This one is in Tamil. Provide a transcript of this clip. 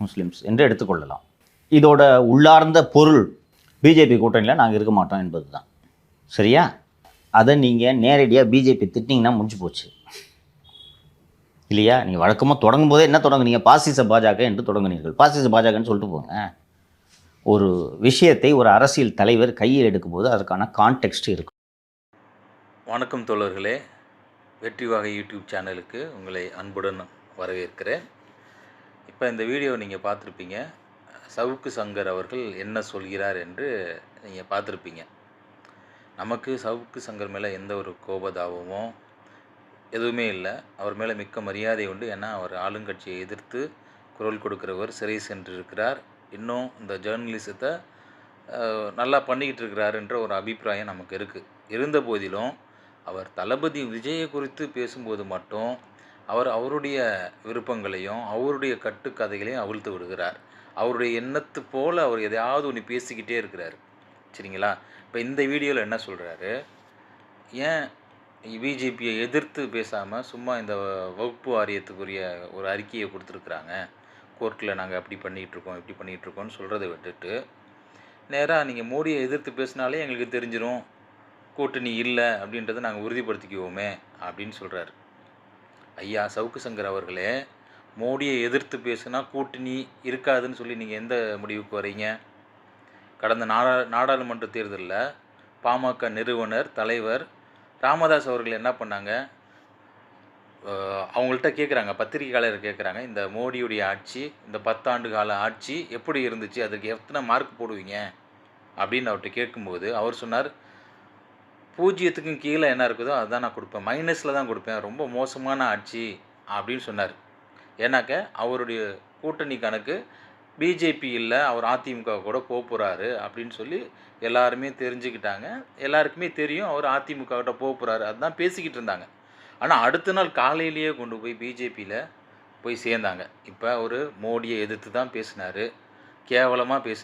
முஸ்லிம்ஸ் என்று எடுத்துக்கொள்ளலாம். இதோட உள்ளார்ந்த பொருள் பிஜேபி கூட்டணியில் நாங்கள் இருக்க மாட்டோம் என்பது தான். சரியா? அதை நீங்கள் நேரடியாக பிஜேபி திட்டிங்கன்னா முடிஞ்சு போச்சு இல்லையா? நீங்கள் வழக்கமாக தொடங்கும் போதே என்ன தொடங்குனீங்க? பாசிச பாஜக என்று தொடங்குனீர்கள். பாசிச பாஜகன்னு சொல்லிட்டு போங்க. ஒரு விஷயத்தை ஒரு அரசியல் தலைவர் கையில் எடுக்கும்போது அதற்கான கான்டெக்ஸ்ட் இருக்கும். வணக்கம் தோழர்களே, வெற்றி வாகை யூடியூப் சேனலுக்கு உங்களை அன்புடன் வரவேற்கிறேன். இப்போ இந்த வீடியோ நீங்கள் பார்த்துருப்பீங்க. சவுக்கு சங்கர் அவர்கள் என்ன சொல்கிறார் என்று நீங்கள் பார்த்துருப்பீங்க. நமக்கு சவுக்கு சங்கர் மேலே எந்த ஒரு கோபதாபமோ எதுவுமே இல்லை. அவர் மேலே மிக்க மரியாதை உண்டு. ஏன்னா அவர் ஆளுங்கட்சியை எதிர்த்து குரல் கொடுக்குறவர், சிறை சென்றிருக்கிறார். இன்னும் இந்த ஜேர்னலிசத்தை நல்லா பண்ணிக்கிட்டு இருக்கிறாருன்ற ஒரு அபிப்பிராயம் நமக்கு இருக்குது. இருந்த போதிலும் அவர் தளபதி விஜயை குறித்து பேசும்போது மட்டும் அவருடைய விருப்பங்களையும் அவருடைய கட்டுக்கதைகளையும் அவிழ்த்து விடுகிறார். அவருடைய எண்ணத்து போல் அவர் எதையாவது ஒன்று பேசிக்கிட்டே இருக்கிறார். சரிங்களா? இப்போ இந்த வீடியோவில் என்ன சொல்கிறாரு, ஏன் பிஜேபியை எதிர்த்து பேசாமல் சும்மா இந்த வகுப்பு வாரியத்துக்குரிய ஒரு அறிக்கையை கொடுத்துருக்குறாங்க, கோர்ட்டில் நாங்கள் அப்படி பண்ணிகிட்ருக்கோம் இப்படி பண்ணிகிட்ருக்கோம்னு சொல்கிறத விட்டுட்டு நேராக நீங்கள் மோடியை எதிர்த்து பேசினாலே எங்களுக்கு தெரிஞ்சிடும் கூட்டணி இல்லை அப்படின்றத நாங்கள் உறுதிப்படுத்திக்குவோமே அப்படின்னு சொல்கிறாரு. ஐயா சவுக்கு சங்கர் அவர்களே, மோடியை எதிர்த்து பேசுனா கூட்டணி இருக்காதுன்னு சொல்லி நீங்கள் எந்த முடிவுக்கு வரீங்க? கடந்த நாடாளுமன்ற தேர்தலில் பாமக நிறுவனர் தலைவர் ராமதாஸ் அவர்கள் என்ன பண்ணாங்க, அவங்கள்ட்ட கேட்குறாங்க, பத்திரிகையாளர் கேட்குறாங்க, இந்த மோடியுடைய ஆட்சி, இந்த 10 ஆண்டு கால ஆட்சி எப்படி இருந்துச்சு, அதுக்கு எத்தனை மார்க் போடுவீங்க அப்படின்னு அவர்கிட்ட கேட்கும்போது அவர் சொன்னார், 0க்கும் கீழே என்ன இருக்குதோ அதுதான் நான் கொடுப்பேன், மைனஸில் தான் கொடுப்பேன், ரொம்ப மோசமான ஆட்சி அப்படின்னு சொன்னார். ஏன்னாக்க அவருடைய கூட்டணி கணக்கு பிஜேபி இல்லை, அவர் அதிமுக கூட போகிறாரு அப்படின்னு சொல்லி எல்லாருமே தெரிஞ்சுக்கிட்டாங்க. எல்லாருக்குமே தெரியும் அவர் அதிமுக கிட்ட போகிறாரு, அதுதான் பேசிக்கிட்டு இருந்தாங்க. ஆனால் அடுத்த நாள் காலையிலேயே கொண்டு போய் பிஜேபியில் போய் சேர்ந்தாங்க. இப்போ அவர் மோடியை எதிர்த்து தான் பேசினார், கேவலமாக பேசினார்.